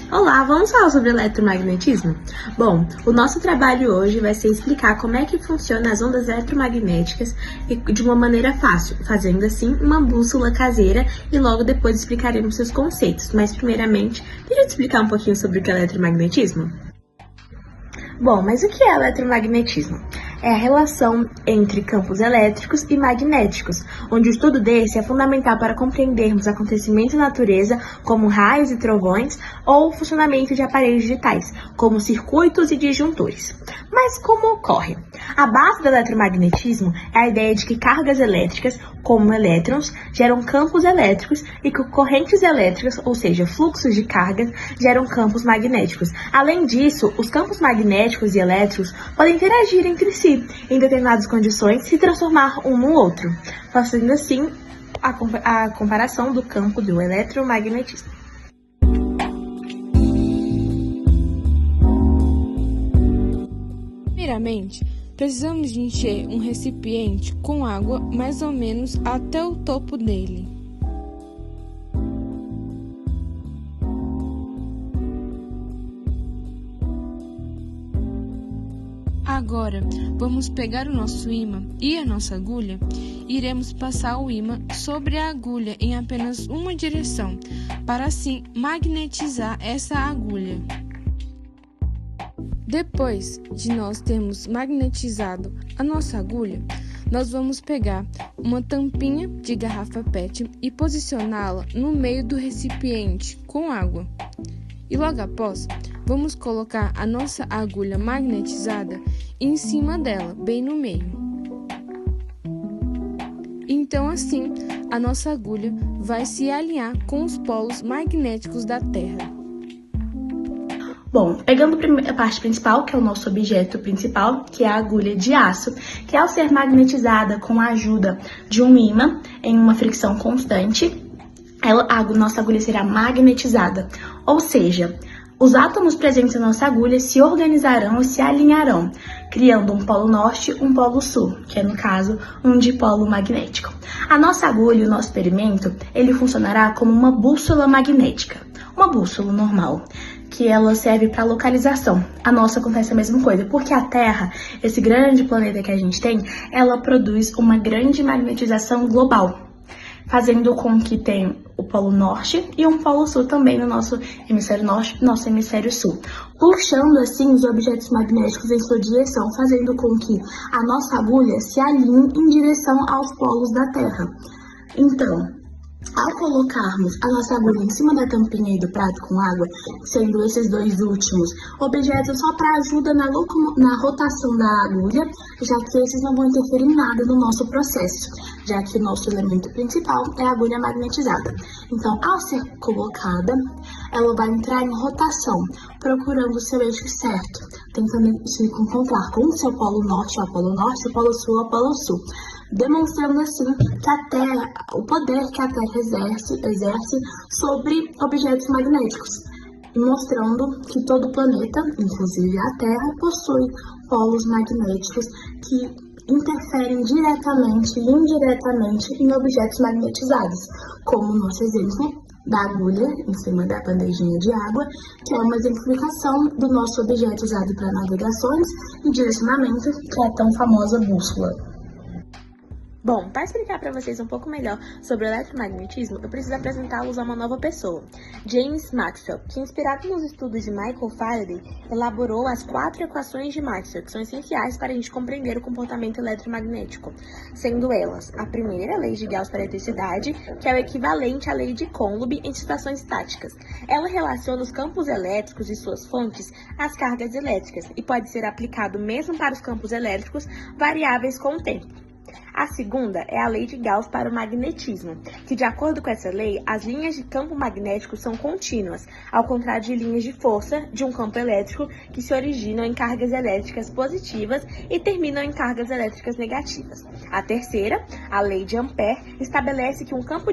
Olá, vamos falar sobre eletromagnetismo? Bom, o nosso trabalho hoje vai ser explicar como é que funcionam as ondas eletromagnéticas e de uma maneira fácil, fazendo assim uma bússola caseira e logo depois explicaremos seus conceitos. Mas primeiramente, deixa eu te explicar um pouquinho sobre o que é eletromagnetismo? Bom, mas o que é eletromagnetismo? É a relação entre campos elétricos e magnéticos, onde o estudo desse é fundamental para compreendermos acontecimentos da natureza, como raios e trovões, ou o funcionamento de aparelhos digitais, como circuitos e disjuntores. Mas como ocorre? A base do eletromagnetismo é a ideia de que cargas elétricas, como elétrons, geram campos elétricos e que correntes elétricas, ou seja, fluxos de cargas, geram campos magnéticos. Além disso, os campos magnéticos e elétricos podem interagir entre si em determinadas condições e se transformar um no outro, fazendo assim a comparação do campo do eletromagnetismo. Primeiramente, precisamos de encher um recipiente com água mais ou menos até o topo dele. Agora, vamos pegar o nosso ímã e a nossa agulha e iremos passar o ímã sobre a agulha em apenas uma direção, para assim magnetizar essa agulha. Depois de nós termos magnetizado a nossa agulha, nós vamos pegar uma tampinha de garrafa PET e posicioná-la no meio do recipiente com água. E logo após, vamos colocar a nossa agulha magnetizada em cima dela, bem no meio. Então assim, a nossa agulha vai se alinhar com os polos magnéticos da Terra. Bom, pegando a parte principal, que é o nosso objeto principal, que é a agulha de aço, que ao ser magnetizada com a ajuda de um ímã em uma fricção constante, a nossa agulha será magnetizada, ou seja, os átomos presentes na nossa agulha se organizarão e se alinharão, criando um polo norte e um polo sul, que é, no caso, um dipolo magnético. A nossa agulha, o nosso experimento, ele funcionará como uma bússola magnética, uma bússola normal, que ela serve para localização. A nossa acontece a mesma coisa, porque a Terra, esse grande planeta que a gente tem, ela produz uma grande magnetização global, fazendo com que tenha o polo norte e um polo sul também no nosso hemisfério norte e nosso hemisfério sul, puxando assim os objetos magnéticos em sua direção, fazendo com que a nossa agulha se alinhe em direção aos polos da Terra. Então, ao colocarmos a nossa agulha em cima da tampinha e do prato com água, sendo esses dois últimos objetos só para ajuda na rotação da agulha, já que esses não vão interferir em nada no nosso processo, já que o nosso elemento principal é a agulha magnetizada. Então, ao ser colocada, ela vai entrar em rotação, procurando o seu eixo certo, tentando se encontrar com o seu polo norte ao polo norte, o polo sul ao polo sul, demonstrando assim que a Terra, o poder que a Terra exerce sobre objetos magnéticos, mostrando que todo o planeta, inclusive a Terra, possui polos magnéticos que interferem diretamente e indiretamente em objetos magnetizados, como o nosso exemplo da agulha em cima da bandejinha de água, que é uma exemplificação do nosso objeto usado para navegações e direcionamento, que é a tão famosa bússola. Bom, para explicar para vocês um pouco melhor sobre o eletromagnetismo, eu preciso apresentá-los a uma nova pessoa, James Maxwell, que, inspirado nos estudos de Michael Faraday, elaborou as 4 equações de Maxwell, que são essenciais para a gente compreender o comportamento eletromagnético, sendo elas a primeira, a lei de Gauss para a eletricidade, que é o equivalente à lei de Coulomb em situações estáticas. Ela relaciona os campos elétricos e suas fontes às cargas elétricas e pode ser aplicado mesmo para os campos elétricos variáveis com o tempo. A segunda é a lei de Gauss para o magnetismo, que, de acordo com essa lei, as linhas de campo magnético são contínuas, ao contrário de linhas de força de um campo elétrico que se originam em cargas elétricas positivas e terminam em cargas elétricas negativas. A terceira, a lei de Ampère, estabelece que um campo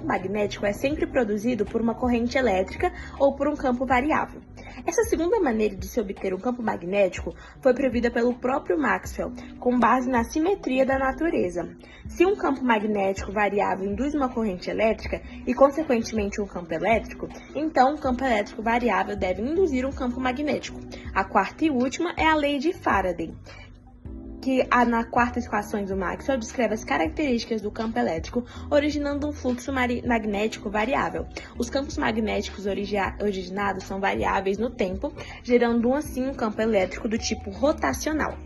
magnético é sempre produzido por uma corrente elétrica ou por um campo variável. Essa segunda maneira de se obter um campo magnético foi prevista pelo próprio Maxwell, com base na simetria teoria da natureza. Se um campo magnético variável induz uma corrente elétrica e, consequentemente, um campo elétrico, então um campo elétrico variável deve induzir um campo magnético. A quarta e última é a lei de Faraday, que na quarta equação do Maxwell descreve as características do campo elétrico, originando um fluxo magnético variável. Os campos magnéticos originados são variáveis no tempo, gerando assim um campo elétrico do tipo rotacional.